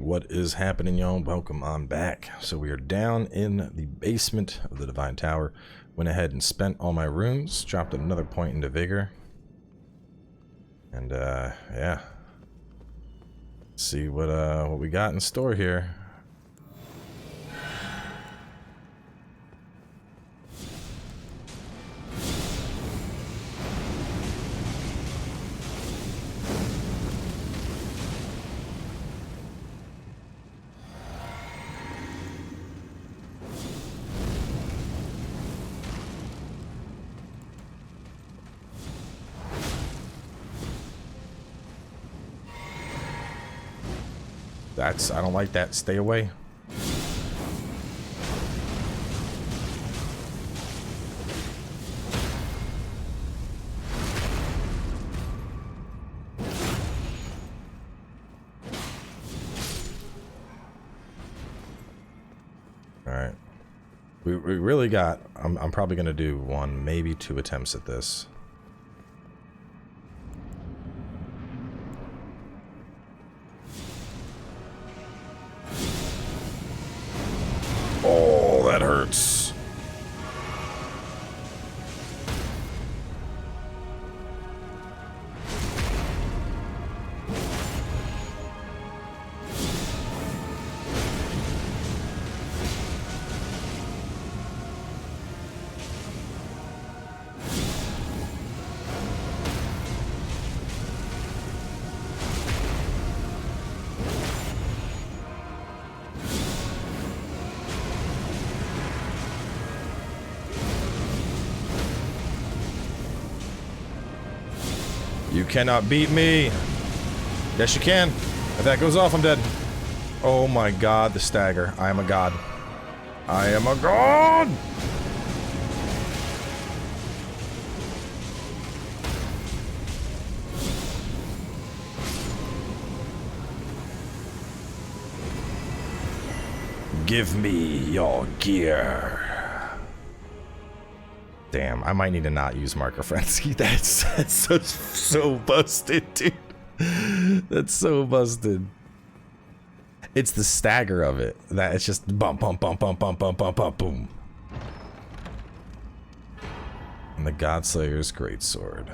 What is happening, y'all? Welcome on back. So we are down in the basement of the Divine Tower. Went ahead and spent all my runes, dropped another point into vigor. And yeah. Let's see what we got in store here. I don't like that. Stay away. Alright. We really got... I'm probably going to do one, maybe two attempts at this. Oh, that hurts. You cannot beat me. Yes, you can. If that goes off, I'm dead. Oh my god, the stagger. I am a god. I am a god! Give me your gear. Damn, I might need to not use marker frenzy. That's so busted, dude. That's so busted. It's the stagger of it that it's just bump, bump, bump, bump, bump, bump, bump, bump, boom. And the Godslayer's greatsword.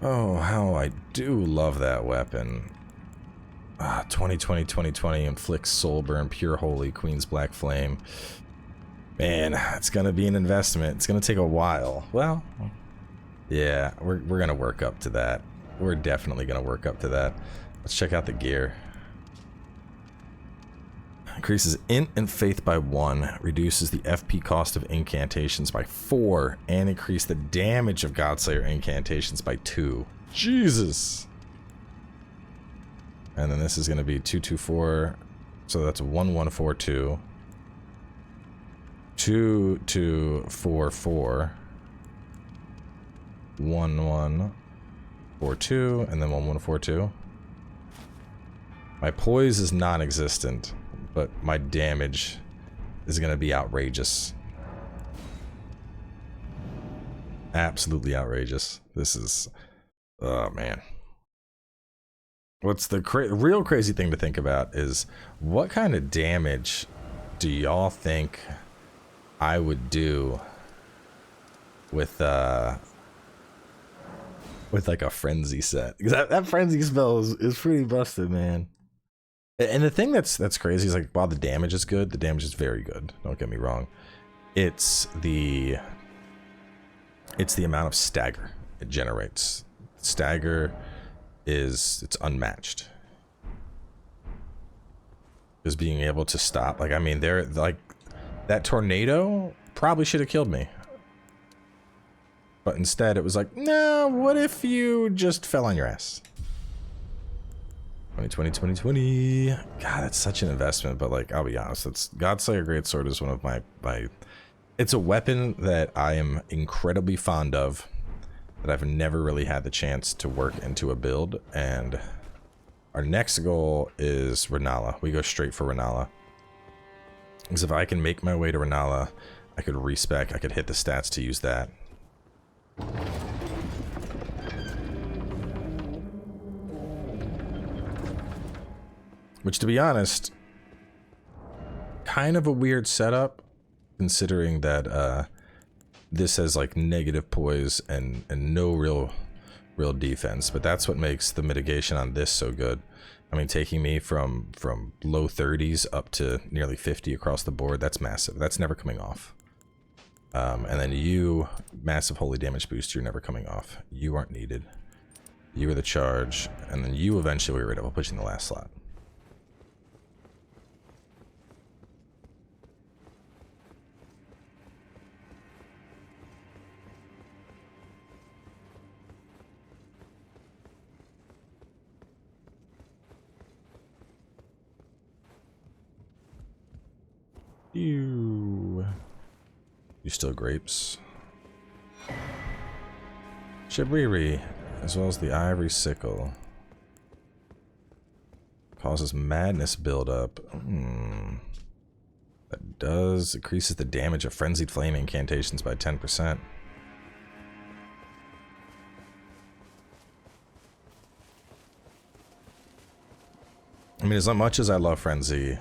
Oh, how I do love that weapon. 2020 inflicts soul burn, pure holy, Queen's black flame. Man, it's gonna be an investment. It's gonna take a while. Well, yeah, we're gonna work up to that. We're definitely gonna work up to that. Let's check out the gear. Increases int and faith by 1, reduces the FP cost of incantations by 4, and increase the damage of Godslayer incantations by 2. Jesus! And then this is gonna be 224, so that's 1142. 2244, 1142, and then 1142. My poise is non-existent, but my damage is gonna be outrageous. Absolutely outrageous. This is, oh man. What's the real crazy thing to think about is what kind of damage do y'all think I would do with like a frenzy set? Because that frenzy spell is pretty busted, man. And the thing that's crazy is, like, while the damage is good, the damage is very good, don't get me wrong, it's the amount of stagger it generates. Stagger it's unmatched. Just being able to stop, like, I mean, they're like, that tornado probably should have killed me. But instead it was like, nah, what if you just fell on your ass? 2020. God, that's such an investment, but like, I'll be honest, it's Godslayer Greatsword is one of my it's a weapon that I am incredibly fond of, that I've never really had the chance to work into a build, and our next goal is Renala. We go straight for Renala. Because if I can make my way to Renala, I could respec, I could hit the stats to use that. Which, to be honest, kind of a weird setup, considering that this has like negative poise and no real defense. But that's what makes the mitigation on this so good. I mean, taking me from low 30s up to nearly 50 across the board, that's massive. That's never coming off. And then you, massive holy damage boost, you're never coming off. You aren't needed. You are the charge, and then you eventually get rid of. I'll put you in the last slot. You still grapes. Shabriri, as well as the ivory sickle. Causes madness buildup. That does increases the damage of frenzied flame incantations by 10%. I mean, as much as I love frenzy,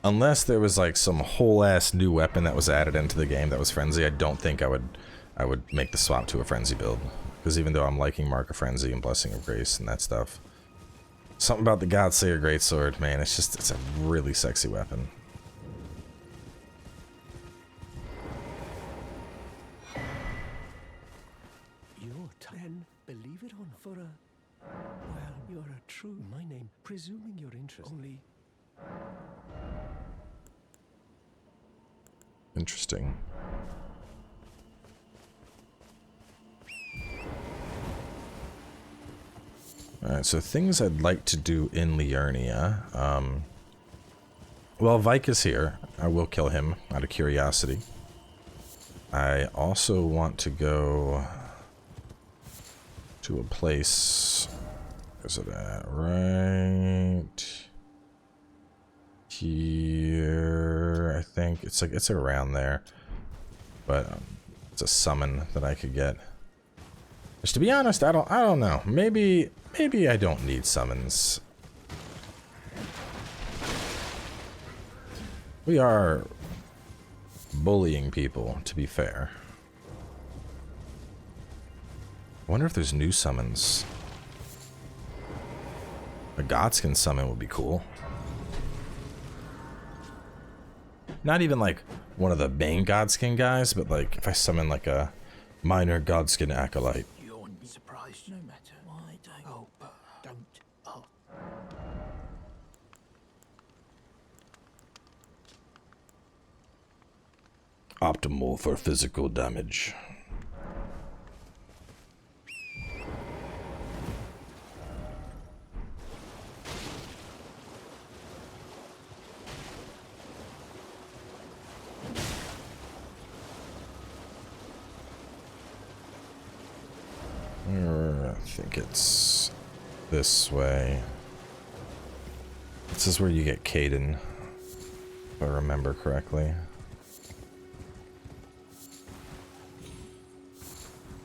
unless there was like some whole ass new weapon that was added into the game that was frenzy, I don't think I would make the swap to a frenzy build. Because even though I'm liking Mark of Frenzy and Blessing of Grace and that stuff, something about the Godslayer Greatsword, man, it's a really sexy weapon. Then believe it or not, for a well, you're a true my name, presuming your interest only. Interesting. Alright, so things I'd like to do in Liurnia. Well, Vike is here. I will kill him out of curiosity. I also want to go to a place. Where's it at? Right here, I think. It's around there. But it's a summon that I could get. Which, to be honest, I don't know. Maybe I don't need summons. We are bullying people, to be fair. I wonder if there's new summons. A Godskin summon would be cool. Not even like one of the main Godskin guys, but like if I summon like a minor Godskin acolyte. You won't be surprised no matter why don't. Oh, but don't. Oh. Optimal for physical damage. I think it's this way. This is where you get Caden, if I remember correctly.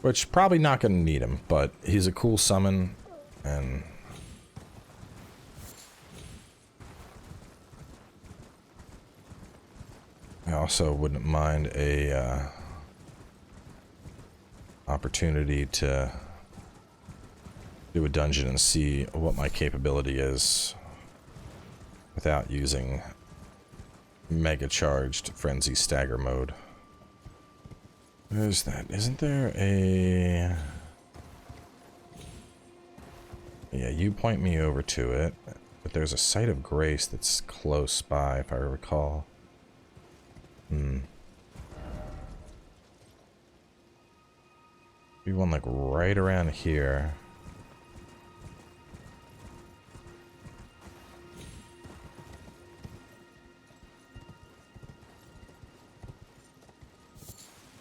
Which, probably not going to need him, but he's a cool summon, and I also wouldn't mind a opportunity to do a dungeon and see what my capability is without using mega charged frenzy stagger mode. Where's that? Isn't there a... Yeah, you point me over to it, but there's a site of grace that's close by, if I recall. Be one like right around here.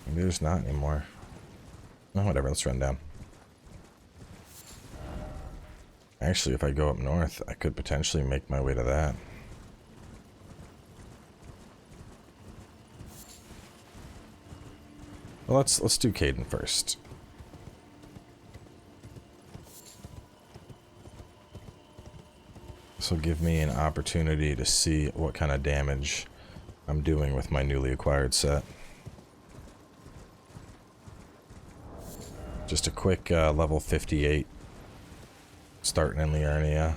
There's not anymore. Oh, whatever, let's run down. Actually, if I go up north, I could potentially make my way to that. Well, let's do Caden first. This will give me an opportunity to see what kind of damage I'm doing with my newly acquired set. Just a quick level 58 starting in Liurnia.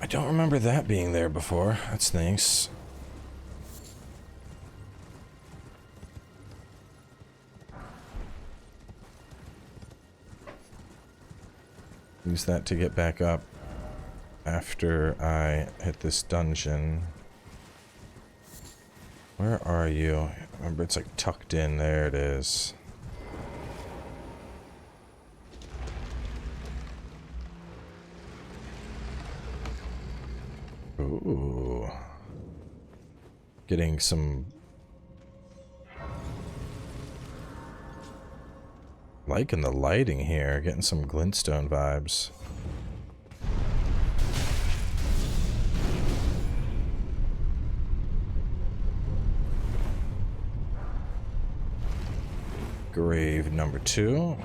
I don't remember that being there before. That's nice. Use that to get back up after I hit this dungeon. Where are you? Remember, it's like tucked in. There it is. Ooh. Getting some... liking the lighting here. Getting some glintstone vibes. Grave number 2.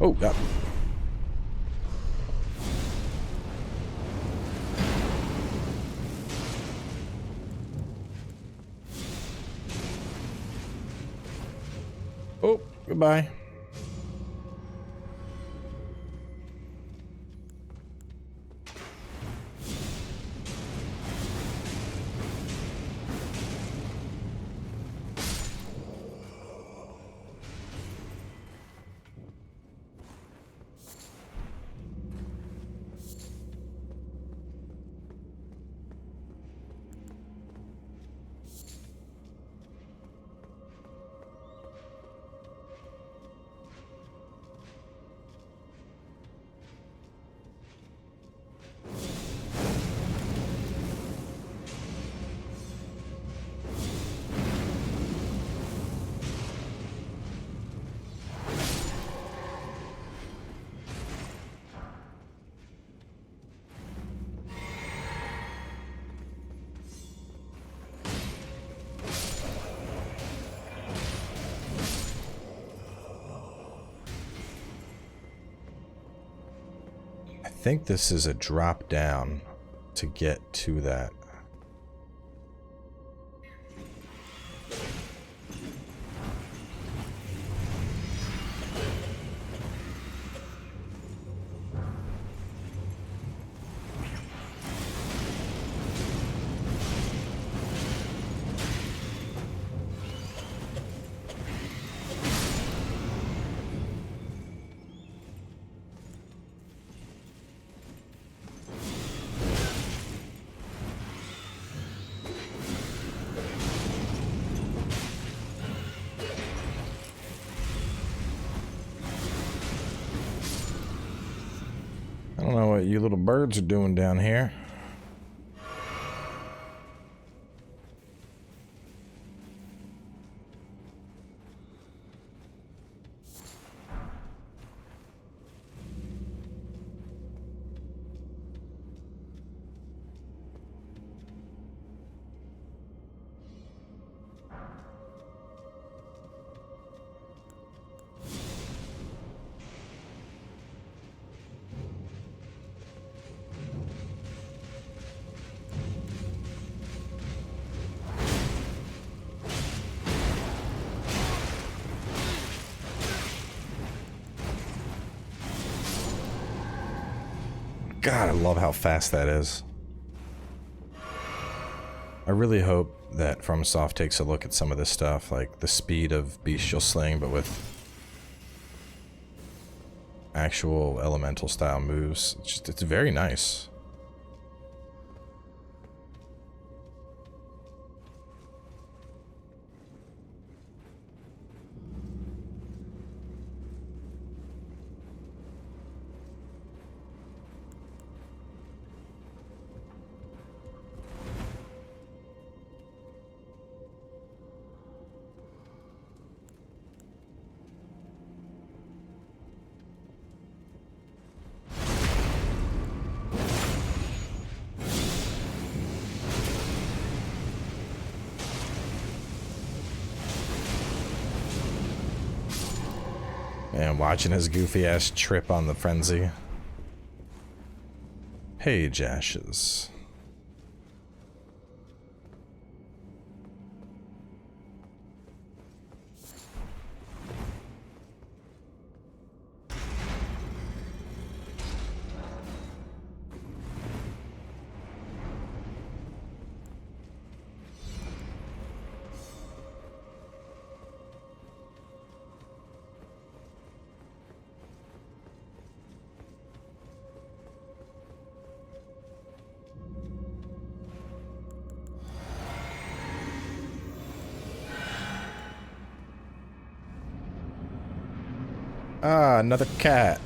Oh, God. Oh, goodbye. I think this is a drop down to get to that. I don't know what you little birds are doing down here. God, I love how fast that is. I really hope that FromSoft takes a look at some of this stuff, like the speed of bestial slaying, but with actual elemental style moves. It's very nice. Man, watching his goofy ass trip on the frenzy. Page ashes. Ah, another cat.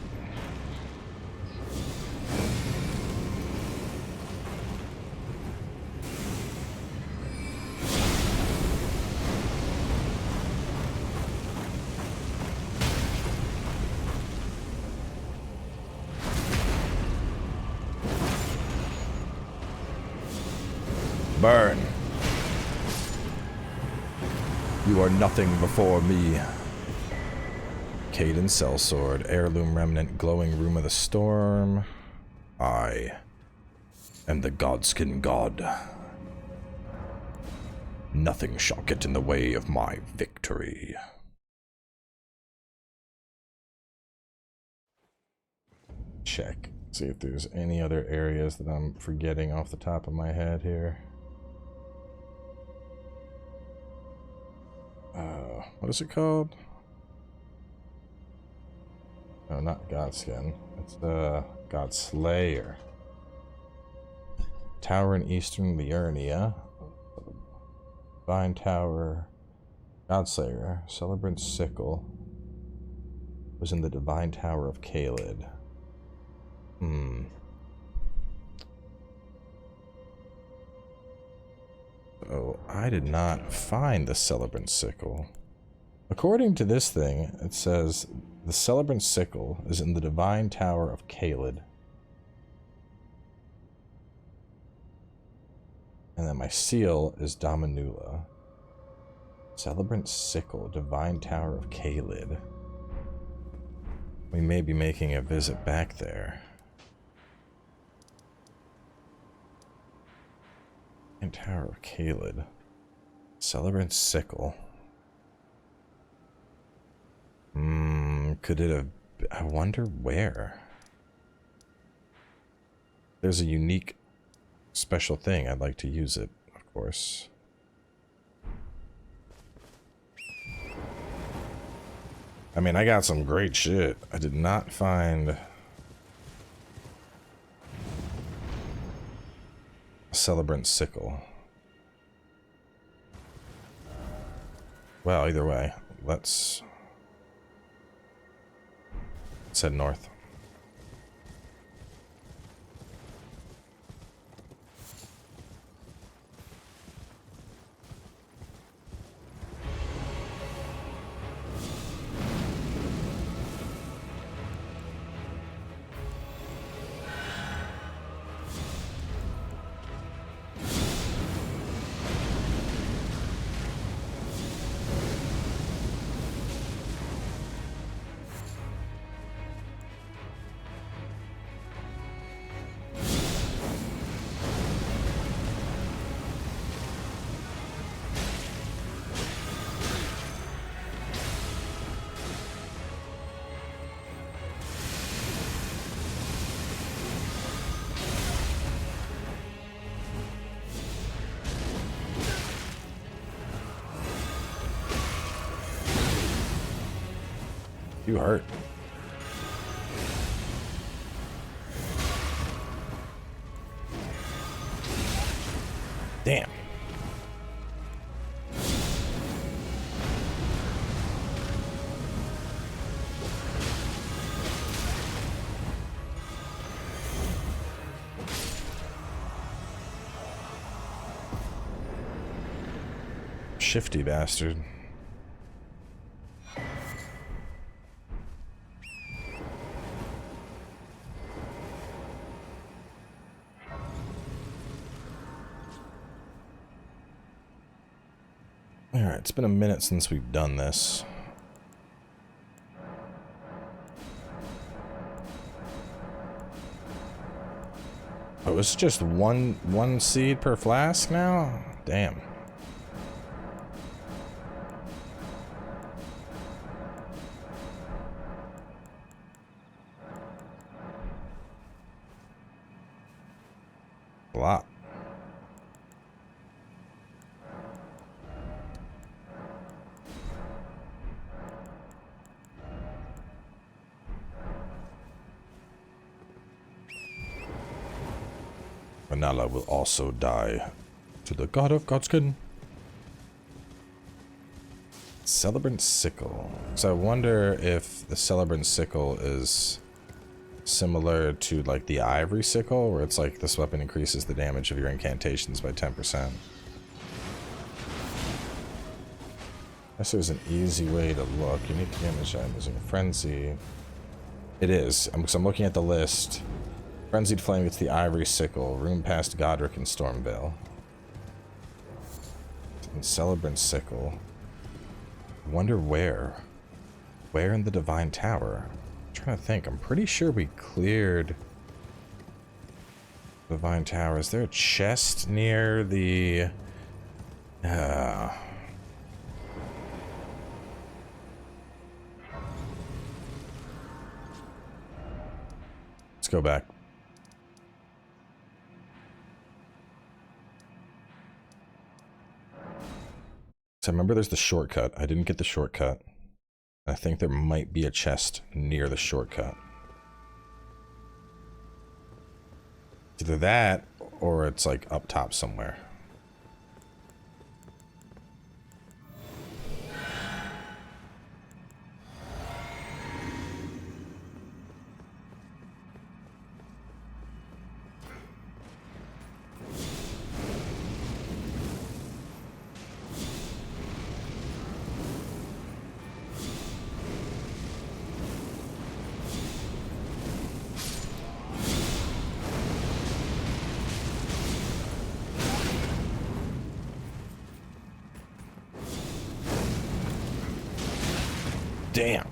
Burn. You are nothing before me. Caden Sellsword, Heirloom Remnant, Glowing Room of the Storm. I am the Godskin God. Nothing shall get in the way of my victory. Check. See if there's any other areas that I'm forgetting off the top of my head here. What is it called? No, not Godskin. It's Godslayer. Tower in Eastern Liurnia. Divine Tower. Godslayer. Celebrant Sickle. Was in the Divine Tower of Caelid. So I did not find the Celebrant Sickle. According to this thing, it says the Celebrant Sickle is in the Divine Tower of Caelid. And then my seal is Dominula. Celebrant Sickle, Divine Tower of Caelid. We may be making a visit back there. Divine Tower of Caelid. Celebrant Sickle. Could it have... I wonder where. There's a unique special thing. I'd like to use it, of course. I mean, I got some great shit. I did not find a Celebrant Sickle. Well, either way, let's head north. You hurt. Damn. Shifty bastard. Alright, it's been a minute since we've done this. Oh, it's just one seed per flask now? Damn. A lot. Vanilla will also die to the god of Godskin. Celebrant sickle. So I wonder if the celebrant sickle is similar to like the ivory sickle, where it's like this weapon increases the damage of your incantations by 10%. I guess there's an easy way to look. Unique damage I'm using frenzy. It is. So I'm looking at the list. Frenzied Flame gets the Ivory Sickle, Room past Godric and Stormvale. And Celebrant Sickle. I wonder where. Where in the Divine Tower? I'm trying to think. I'm pretty sure we cleared Divine Tower. Is there a chest near the... Let's go back. So remember there's the shortcut. I didn't get the shortcut. I think there might be a chest near the shortcut. Either that, or it's like up top somewhere. Damn.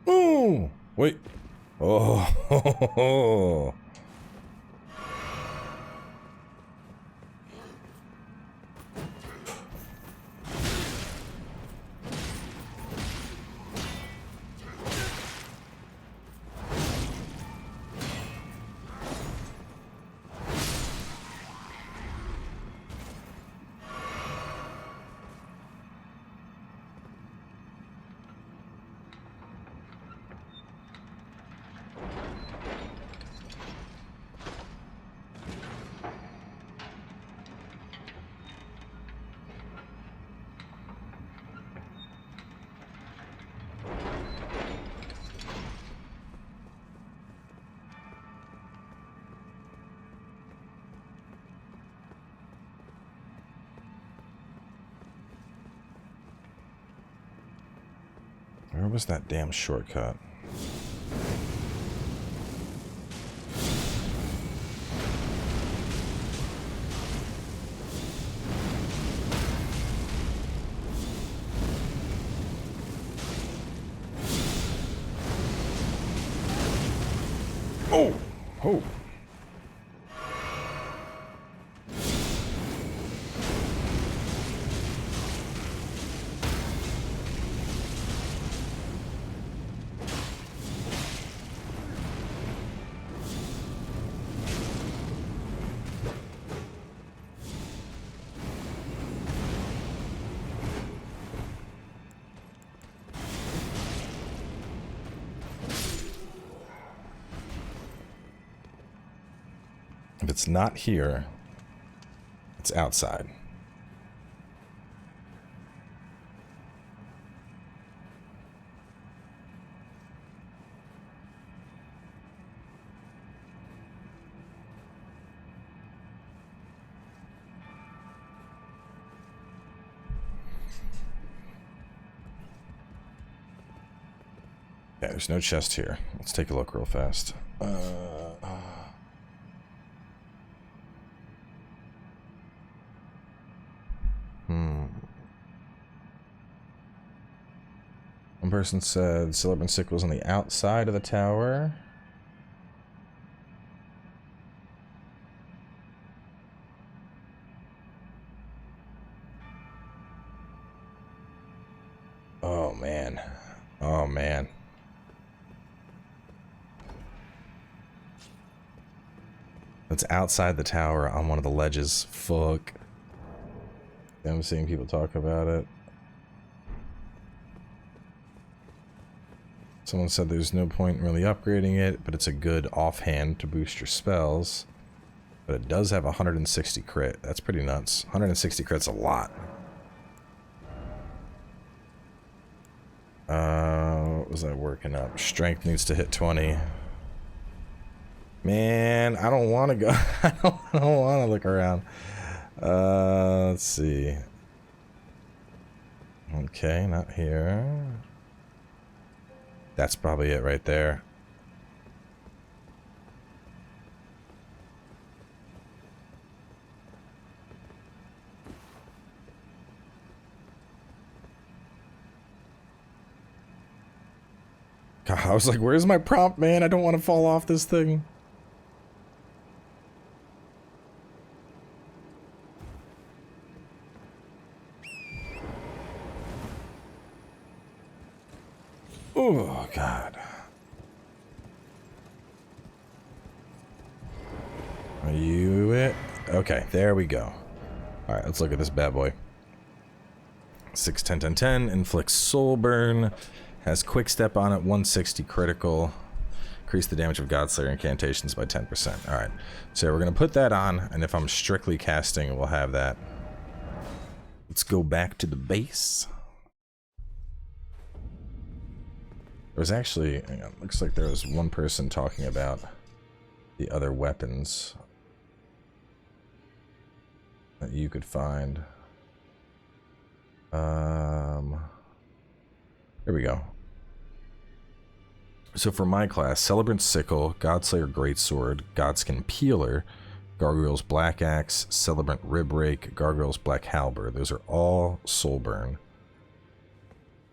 Ooh, wait. Oh. Where was that damn shortcut? Oh! Oh. If it's not here, it's outside. Yeah, there's no chest here. Let's take a look real fast. One person said celebrant sickle was on the outside of the tower. Oh man. Oh man. It's outside the tower on one of the ledges. Fuck. I'm seeing people talk about it. Someone said there's no point in really upgrading it, but it's a good offhand to boost your spells. But it does have 160 crit. That's pretty nuts. 160 crit's a lot. What was I working up? Strength needs to hit 20. Man, I don't want to go. I don't want to look around. Let's see. Okay, not here. That's probably it right there. God, I was like, where's my prompt, man? I don't want to fall off this thing. Oh, God. Are you it? Okay, there we go. Alright, let's look at this bad boy. 6, 10, 10, 10. Inflicts soul burn. Has quick step on it. 160 critical. Increase the damage of Godslayer incantations by 10%. Alright, so we're going to put that on, and if I'm strictly casting, we'll have that. Let's go back to the base. There was actually, hang on, looks like there was one person talking about the other weapons that you could find. There we go. So for my class, Celebrant Sickle, Godslayer Greatsword, Godskin Peeler, Gargoyle's Black Axe, Celebrant Ribrake, Gargoyle's Black Halberd. Those are all soul burn.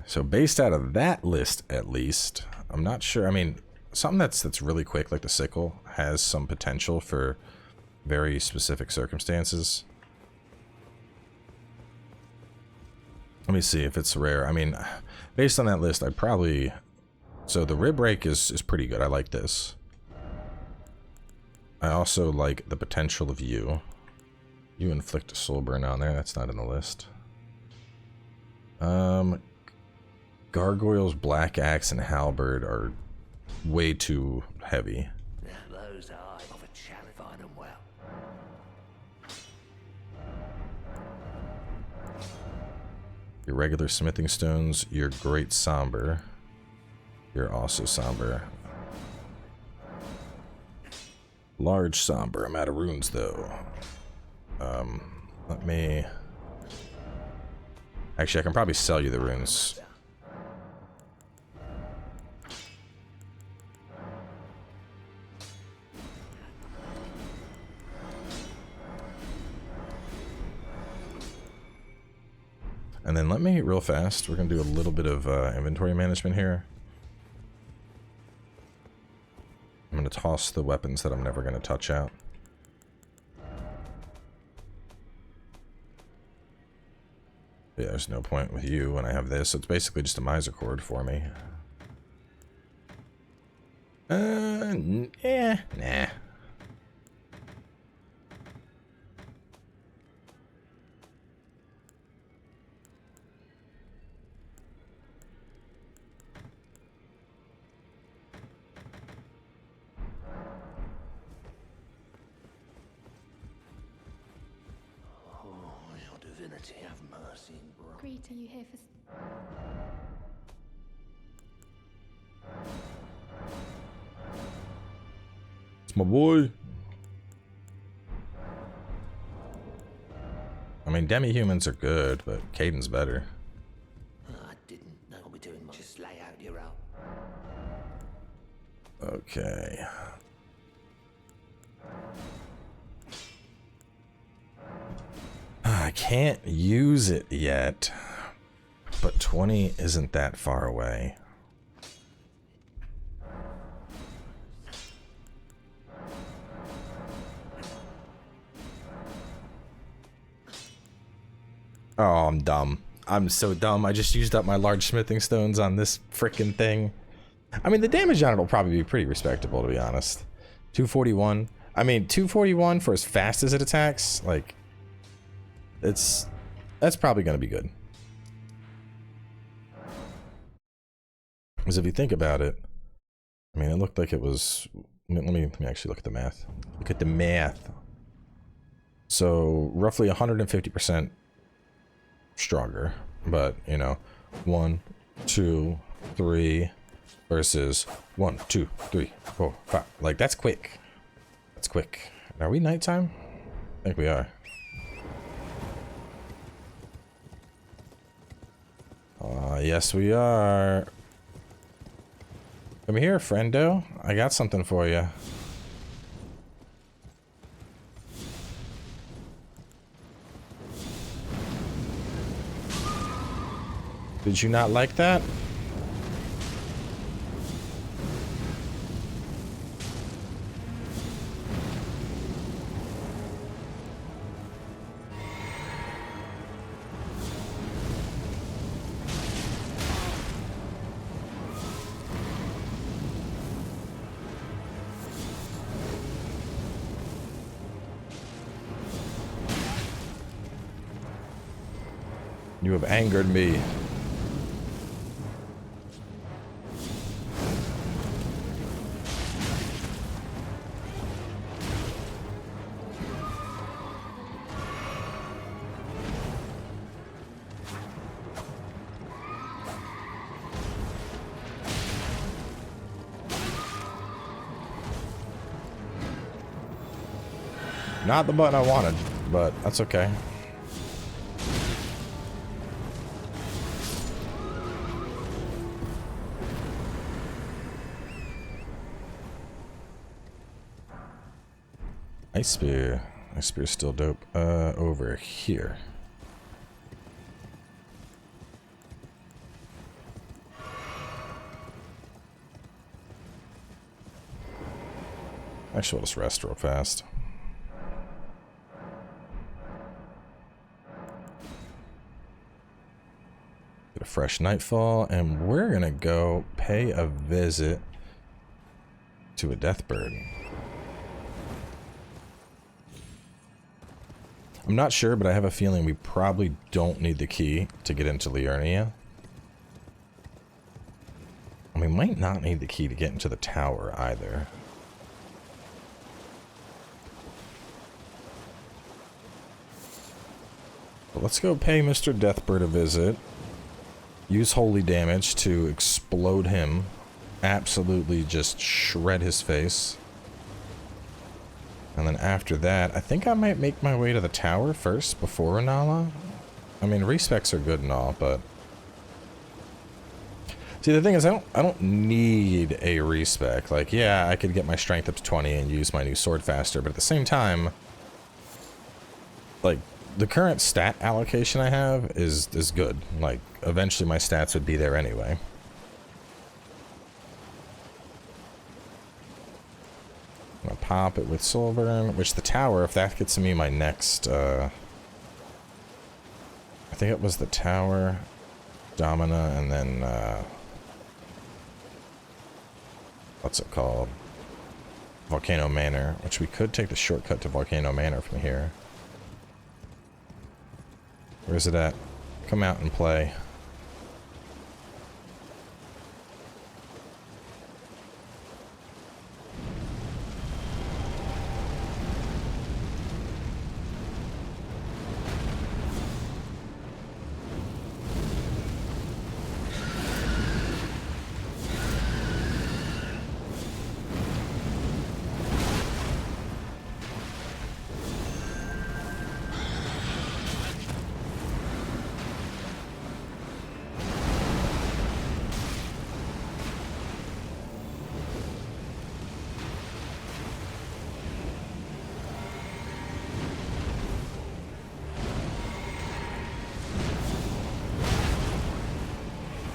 So based out of that list, at least, I'm not sure. I mean, something that's really quick, like the sickle, has some potential for very specific circumstances. Let me see if it's rare. I mean, based on that list, I'd probably... So the Ribrake is pretty good. I like this. I also like the potential of you. You inflict a soul burn on there. That's not in the list. Gargoyle's Black Axe and Halberd are way too heavy. Those are of a challenge. Find them well. Your regular smithing stones, your great somber. You're also somber. Large somber. I'm out of runes though. Let me... Actually, I can probably sell you the runes. And then let me, real fast, we're going to do a little bit of inventory management here. I'm going to toss the weapons that I'm never going to touch out. Yeah, there's no point with you when I have this. So it's basically just a miser cord for me. Yeah, nah. Greet, are you here for... It's my boy. I mean, demi-humans are good, but Caden's better. I didn't know what we're doing. Just lay out your route. Okay. I can't use it yet, but 20 isn't that far away. Oh, I'm dumb. I'm so dumb. I just used up my large smithing stones on this frickin' thing. I mean, the damage on it will probably be pretty respectable, to be honest. 241. I mean, 241 for as fast as it attacks, like, that's probably going to be good. Because if you think about it, I mean, it looked like it was... Let me actually look at the math. Look at the math. So, roughly 150% stronger. But, you know, 1, 2, 3 versus 1, 2, 3, 4, 5. Like, that's quick. That's quick. Are we nighttime? I think we are. Yes, we are. Come here, friendo. I got something for you. Did you not like that? You have angered me. Not the button I wanted, but that's okay. Ice spear. Ice spear's still dope. Over here. Actually, we'll just rest real fast. Get a fresh nightfall, and we're gonna go pay a visit to a deathbird. I'm not sure, but I have a feeling we probably don't need the key to get into Liurnia. And we might not need the key to get into the tower either. But let's go pay Mr. Deathbird a visit. Use holy damage to explode him. Absolutely just shred his face. And then after that, I think I might make my way to the tower first before Renala. I mean, respecs are good and all, but... See, the thing is, I don't need a respec. Like, yeah, I could get my strength up to 20 and use my new sword faster, but at the same time, like, the current stat allocation I have is good. Like, eventually my stats would be there anyway. top it with Soulburn, which the tower, if that gets me my next, I think it was the tower, Domina, and then, what's it called? Volcano Manor, which we could take the shortcut to Volcano Manor from here. Where's it at? Come out and play.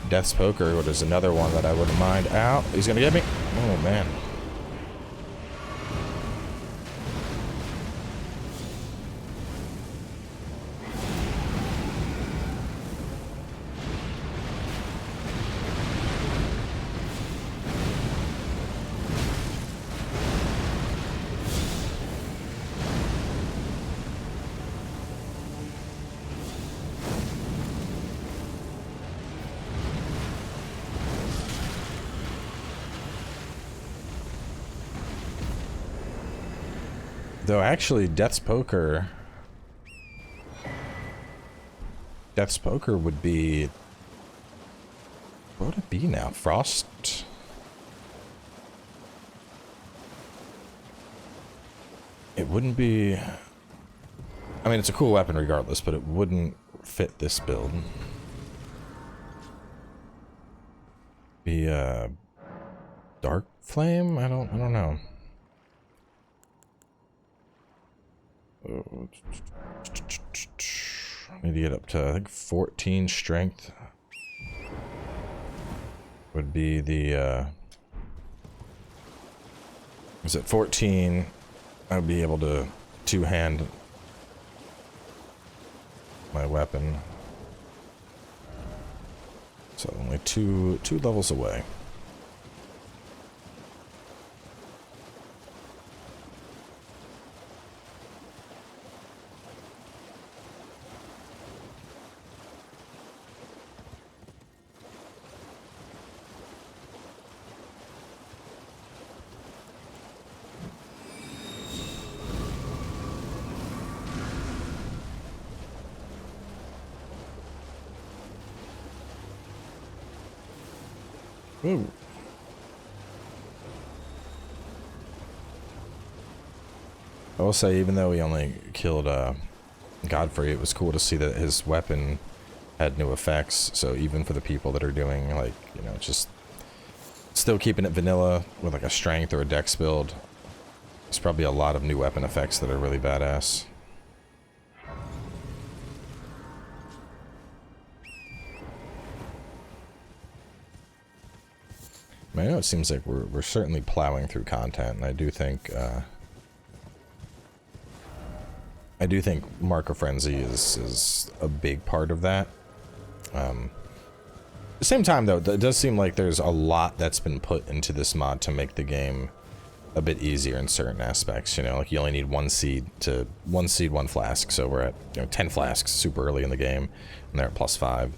Death's Poker, which is another one that I wouldn't mind. Ow, he's gonna get me. Oh man. Though actually, Death's Poker would be, what would it be now? Frost? It wouldn't be, I mean, it's a cool weapon regardless, but it wouldn't fit this build. Be Dark Flame? I don't know. Need to get up to, I think, 14 strength would be the, is it 14? I would be able to two-hand my weapon. So only two levels away. Ooh. I will say, even though we only killed Godfrey, it was cool to see that his weapon had new effects. So even for the people that are doing, like, you know, just still keeping it vanilla with like a strength or a dex build, there's probably a lot of new weapon effects that are really badass. I know it seems like we're certainly plowing through content, and I do think Marker Frenzy is a big part of that. At the same time, though, it does seem like there's a lot that's been put into this mod to make the game a bit easier in certain aspects. You know, like you only need one seed, one flask. So we're at 10 flasks super early in the game, and they're at +5.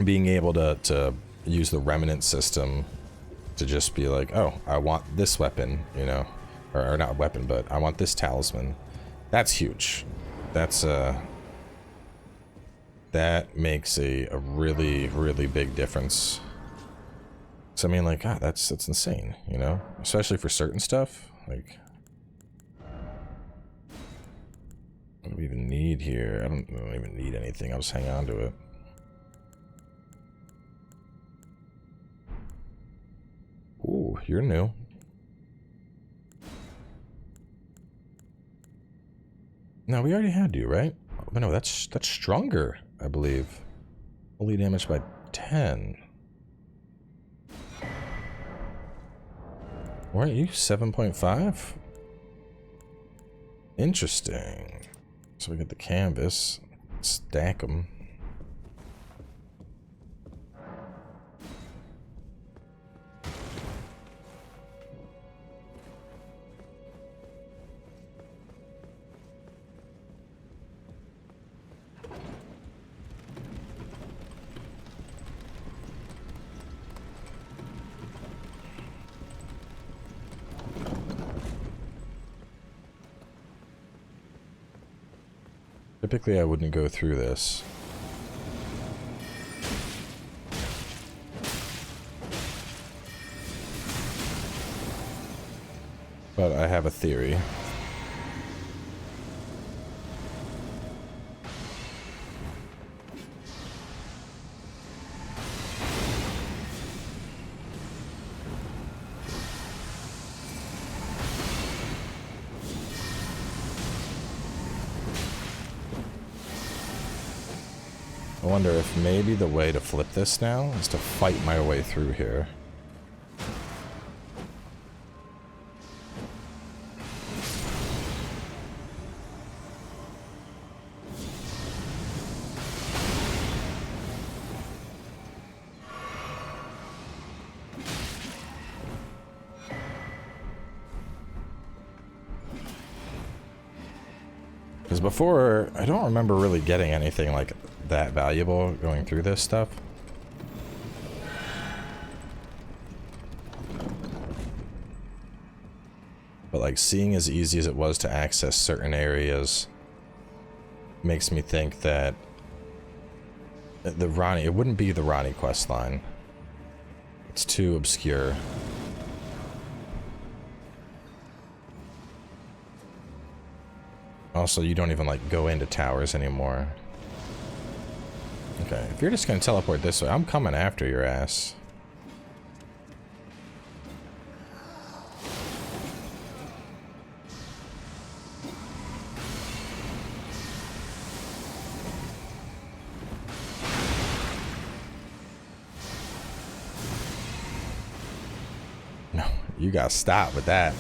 Being able to use the remnant system to just be like, oh, I want this weapon, you know, or not weapon, but I want this talisman. That's huge. That's that makes a really, really big difference. So I mean, like, God, that's insane, you know, especially for certain stuff. Like, what do we even need here? I don't even need anything. I'll just hang on to it. Ooh, you're new. No, we already had you, right? But no, that's stronger, I believe. Only damage by 10. Weren't you 7.5? Interesting. So we get the canvas. Stack them. Typically, I wouldn't go through this. But I have a theory. I wonder if maybe the way to flip this now is to fight my way through here. Because before, I don't remember really getting anything like that valuable going through this stuff. But like seeing as easy as it was to access certain areas makes me think that the Ronnie, it wouldn't be the Ronnie questline. It's too obscure. Also, you don't even like go into towers anymore. Okay, if you're just gonna teleport this way, I'm coming after your ass. No, you gotta stop with that.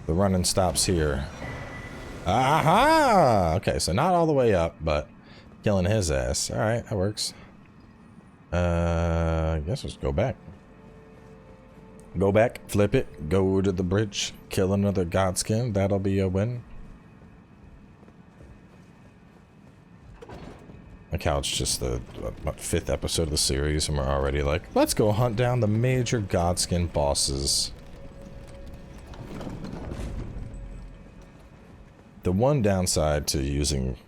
The running stops here. Aha! Okay, so not all the way up, but killing his ass. Alright, that works. I guess let's go back. Go back, flip it, go to the bridge, kill another Godskin. That'll be a win. Like how it's just the what, 5th episode of the series and we're already like, let's go hunt down the major Godskin bosses. The one downside to using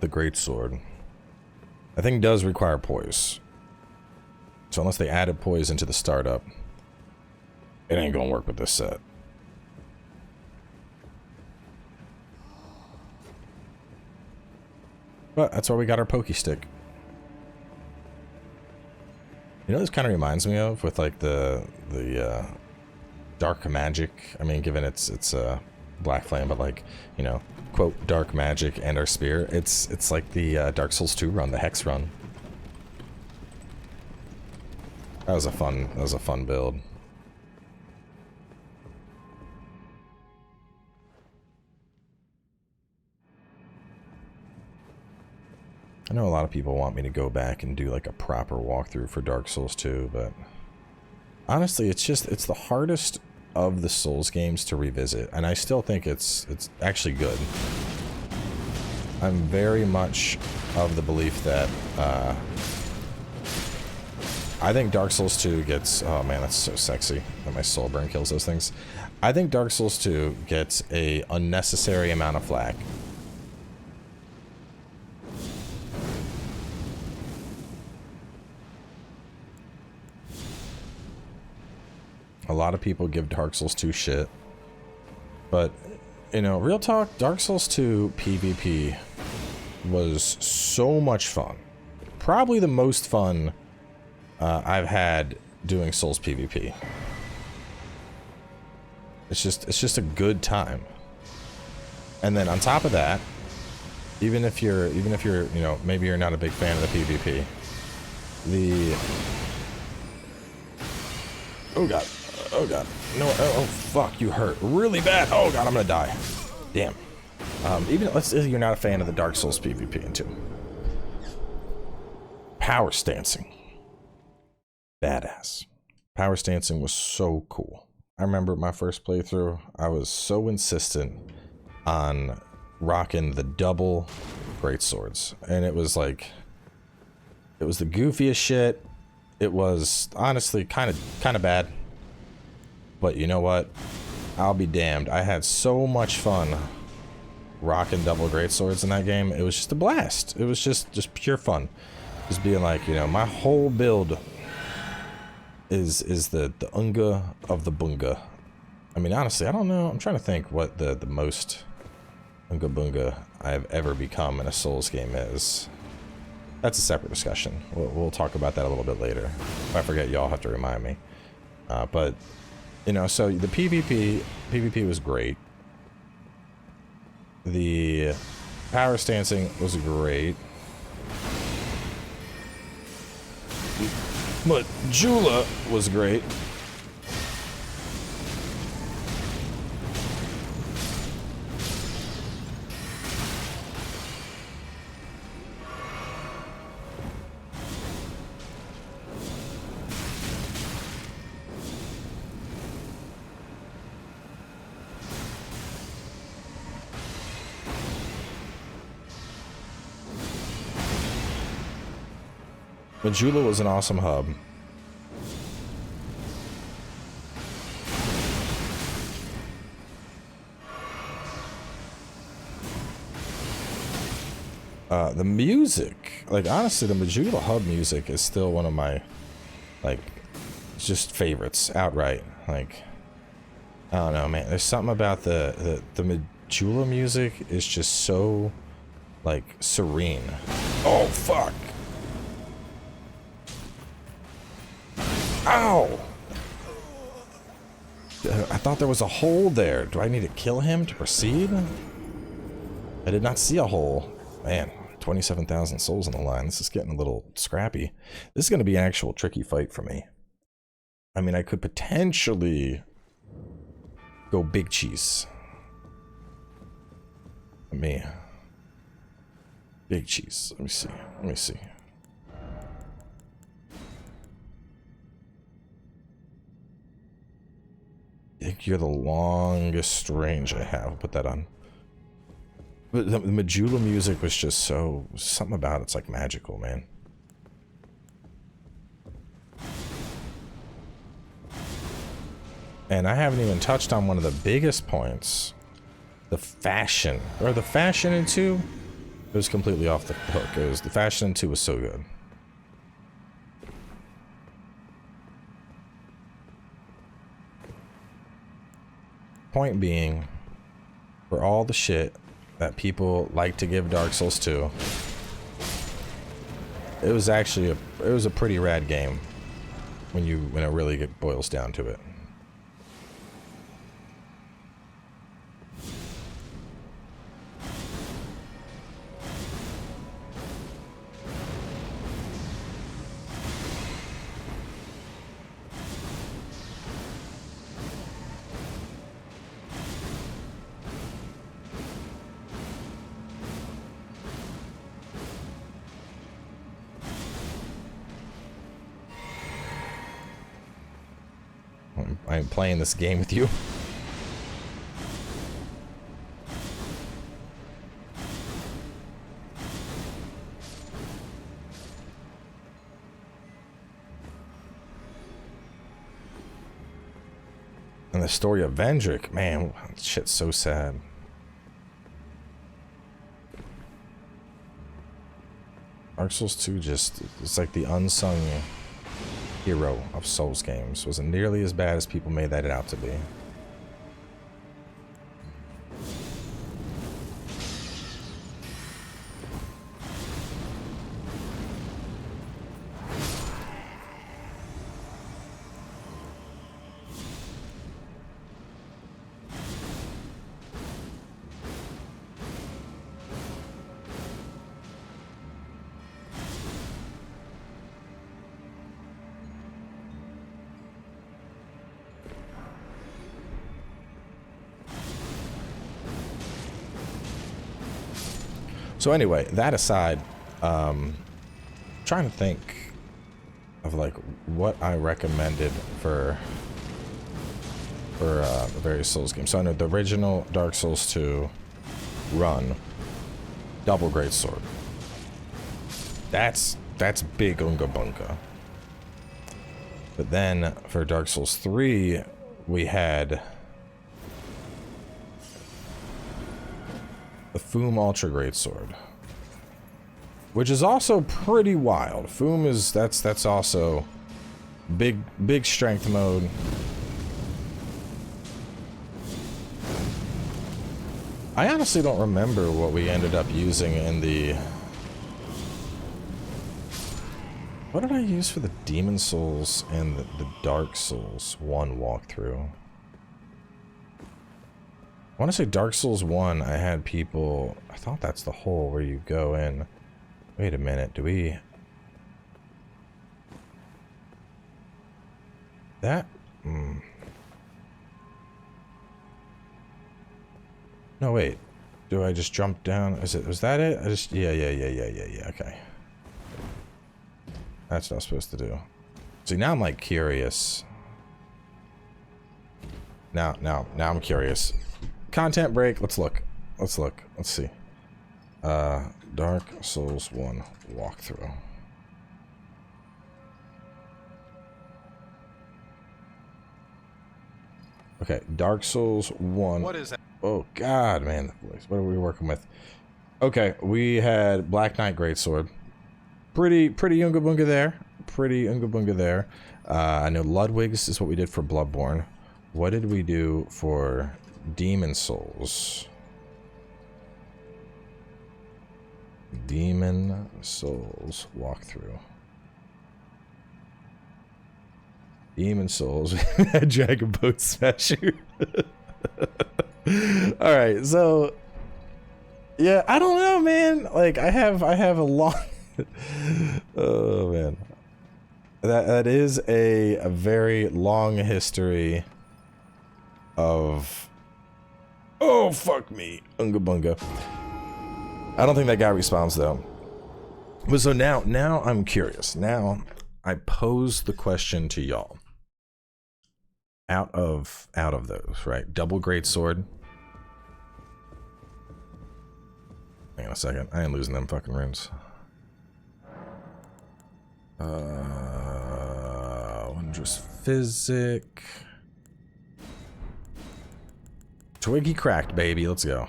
the greatsword, I think, does require poise. So unless they added poise into the startup, it ain't gonna work with this set. But that's why we got our pokey stick. You know, this kind of reminds me of with like the dark magic. I mean, given it's Black Flame, but like, you know, quote, dark magic and our spear. It's like the Dark Souls 2 run, the Hex run. That was a fun build. I know a lot of people want me to go back and do like a proper walkthrough for Dark Souls 2, but honestly, it's the hardest of the Souls games to revisit, and I still think it's actually good. I'm very much of the belief that I think Dark Souls 2 gets... Oh man, that's so sexy that my soul burn kills those things. I think Dark Souls 2 gets a unnecessary amount of flack. A lot of people give Dark Souls 2 shit. But, you know, real talk, Dark Souls 2 PvP was so much fun. Probably the most fun I've had doing Souls PvP. It's just a good time. And then on top of that, even if you're, you know, maybe you're not a big fan of the PvP, oh god. Oh god. No, oh fuck, you hurt really bad. Oh god, I'm gonna die. Damn. Even let's say you're not a fan of the Dark Souls PvP in 2. Power stancing. Badass. Power stancing was so cool. I remember my first playthrough, I was so insistent on rocking the double greatswords. And it was like, it was the goofiest shit. It was honestly kind of bad. But you know what? I'll be damned. I had so much fun rocking double greatswords in that game. It was just a blast. It was just pure fun. Just being like, you know, my whole build is the unga of the bunga. I mean, honestly, I don't know. I'm trying to think what the most unga bunga I've ever become in a Souls game is. That's a separate discussion. We'll talk about that a little bit later. If I forget, y'all have to remind me. But, you know, so the PvP was great. The power stancing was great. But Jula was great. Majula was an awesome hub. The music, like honestly, the Majula hub music is still one of my, like, just favorites outright. Like, I don't know, man. There's something about the Majula music is just so, like, serene. Oh fuck. Ow! I thought there was a hole there. Do I need to kill him to proceed? I did not see a hole. Man, 27,000 souls on the line. This is getting a little scrappy. This is going to be an actual tricky fight for me. I mean, I could potentially go big cheese. Big cheese. Let me see. Let me see. I think you're the longest range I have. I'll put that on. But the Majula music was just so... something about it's like magical, man. And I haven't even touched on one of the biggest points. The fashion. Or the fashion in 2? It was completely off the hook. It was... the fashion in 2 was so good. Point being, for all the shit that people like to give Dark Souls 2, it was actually a pretty rad game when it really boils down to it. I'm playing this game with you. And the story of Vendrick, man, shit's so sad. Dark Souls 2 just, it's like the unsung hero of Souls games. Wasn't nearly as bad as people made that out to be. So anyway, that aside, trying to think of like what I recommended for the various Souls games. So I know the original Dark Souls 2 run, double greatsword. That's big unga bunga. But then for Dark Souls 3, we had the Foom Ultra Greatsword, which is also pretty wild. Foom is that's also big strength mode. I honestly don't remember what we ended up using in the. What did I use for the Demon Souls and the Dark Souls 1 walkthrough? I want to say Dark Souls 1, I had people... I thought that's the hole where you go in. Wait a minute, do we... That... No, wait. Do I just jump down? Was that it? I just... Yeah, okay. That's what I was supposed to do. See, now I'm, like, curious. Now I'm curious. Content break. Let's look. Let's see. Dark Souls 1 walkthrough. Okay, Dark Souls 1. What is that? Oh god, man. What are we working with? Okay, we had Black Knight Greatsword. Pretty unga bunga there. I know Ludwig's is what we did for Bloodborne. What did we do for Demon Souls? Demon Souls walkthrough. Demon Souls. Dragon Boat Smasher. Alright, so yeah, I don't know, man. Like I have a long oh man. That is a very long history of oh fuck me unga bunga. I don't think that guy responds though. But so now I'm curious. Now I pose the question to y'all. Out of those, right? Double greatsword. Hang on a second. I ain't losing them fucking runes. Wondrous Physic. Twiggy cracked, baby. Let's go.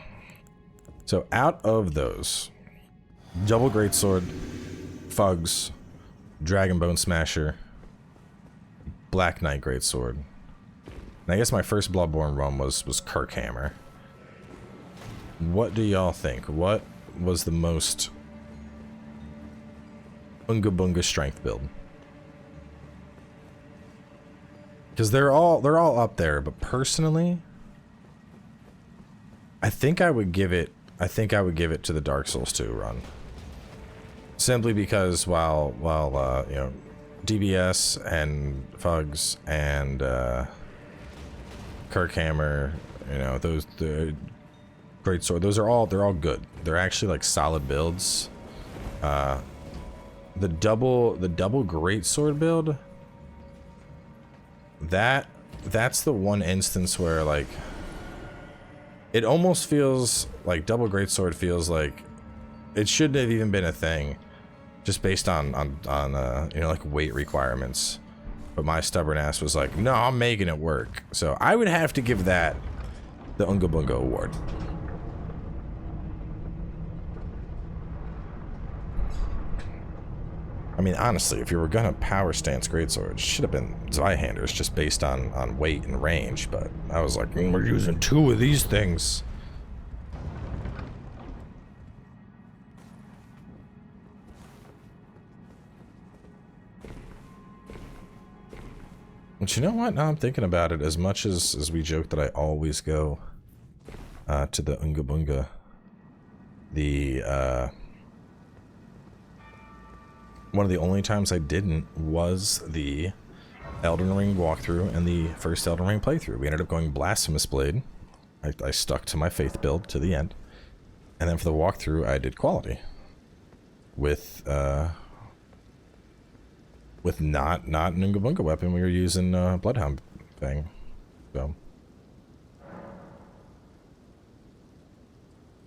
So out of those, double greatsword, Fugs, Dragon Bone Smasher, Black Knight Greatsword. And I guess my first Bloodborne run was Kirkhammer. What do y'all think? What was the most unga bunga strength build? Because they're all up there, but personally, I think I would give it to the Dark Souls 2 run. Simply because while you know, DBS and Fugs and Kirkhammer, you know, the Greatsword, they're all good. They're actually like solid builds. The double Greatsword build, that that's the one instance where, like, it almost feels like double greatsword feels like it shouldn't have even been a thing, just based on you know, like weight requirements. But my stubborn ass was like, no, I'm making it work. So I would have to give that the Unga Bunga award. I mean, honestly, if you were gonna power stance greatsword, it should have been Zweihanders just based on weight and range, but I was like, we're using 2 of these things. But you know what? Now I'm thinking about it, as much as we joke that I always go to the Unga Bunga, one of the only times I didn't was the Elden Ring walkthrough and the first Elden Ring playthrough. We ended up going Blasphemous Blade. I stuck to my faith build to the end. And then for the walkthrough, I did Quality. With not an Unga Bunga weapon, we were using Bloodhound thing. So.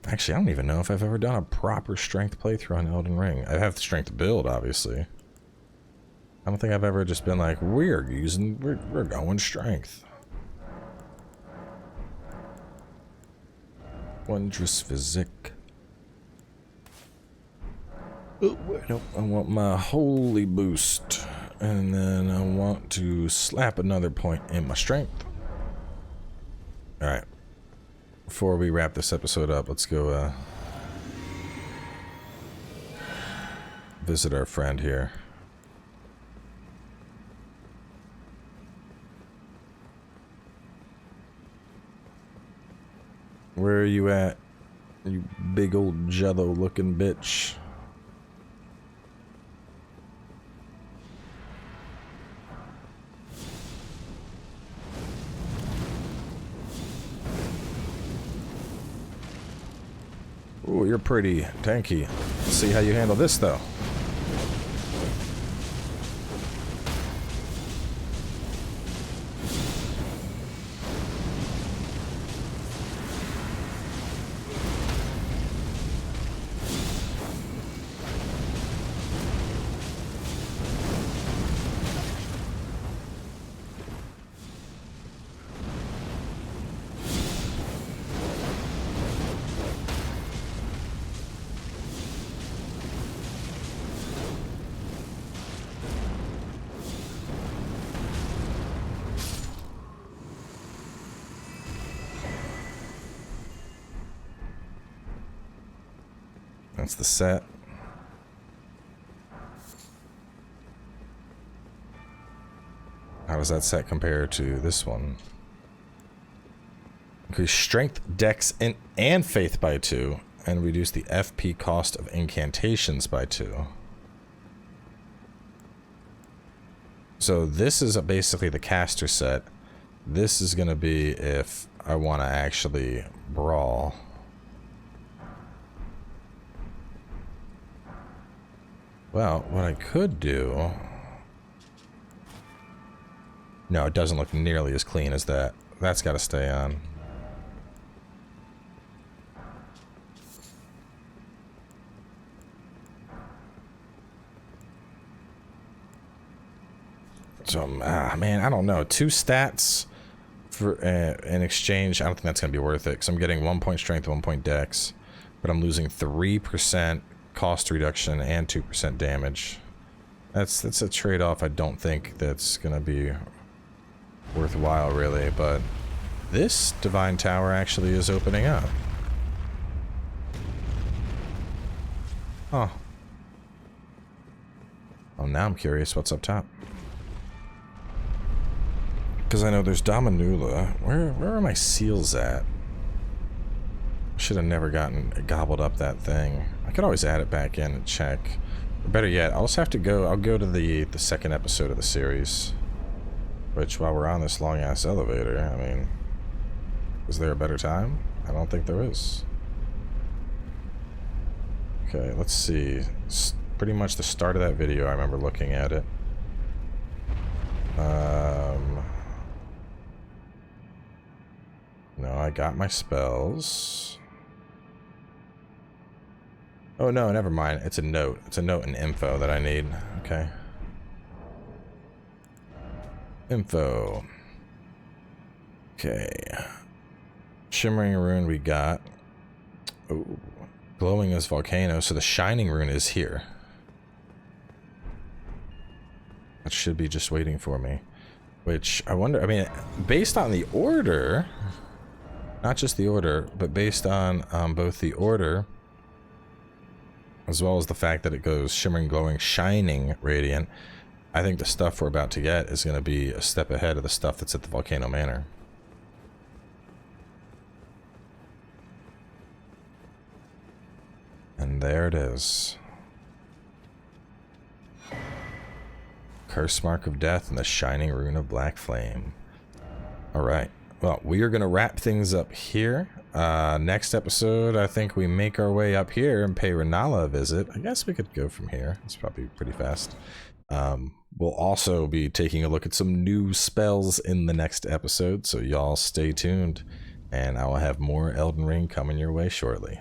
Actually, I don't even know if I've ever done a proper strength playthrough on Elden Ring. I have the strength to build, obviously. I don't think I've ever just been like, we're going strength. Wondrous physique. Oh, nope, I want my holy boost. And then I want to slap another point in my strength. Alright. Before we wrap this episode up, let's go visit our friend here. Where are you at, you big old jello looking bitch? Ooh, you're pretty tanky. Let's see how you handle this, though. That's the set. How does that set compare to this one? Increase strength, dex, and faith by 2, and reduce the FP cost of incantations by 2. So this is basically the caster set. This is going to be if I want to actually brawl. Well, what I could do... No, it doesn't look nearly as clean as that. That's got to stay on. So, man, I don't know. 2 stats for in exchange. I don't think that's going to be worth it, because I'm getting 1 point strength, 1 point dex, but I'm losing 3% cost reduction and 2% damage. That's a trade-off I don't think that's gonna be worthwhile, really, but this Divine Tower actually is opening up. Huh. Oh, now I'm curious what's up top. Because I know there's Dominula. Where are my seals at? Should have never gobbled up that thing. I could always add it back in and check. Or better yet, I'll just have to go. I'll go to the second episode of the series. Which, while we're on this long-ass elevator, I mean... Is there a better time? I don't think there is. Okay, let's see. Pretty much the start of that video, I remember looking at it. got my spells. Oh no, never mind. It's a note. It's a note and info that I need. Okay. Info. Okay. Shimmering rune we got. Ooh. Glowing as volcano, so the shining rune is here. That should be just waiting for me. Which, I wonder, I mean, based on the order, not just the order, but based on both the order, as well as the fact that it goes shimmering, glowing, shining, radiant, I think the stuff we're about to get is going to be a step ahead of the stuff that's at the Volcano Manor. And there it is. Curse Mark of Death and the Shining Rune of Black Flame. Alright. Well, we are going to wrap things up here. Next episode, I think we make our way up here and pay Renala a visit. I guess we could go from here. It's probably pretty fast. We'll also be taking a look at some new spells in the next episode, so y'all stay tuned. And I will have more Elden Ring coming your way shortly.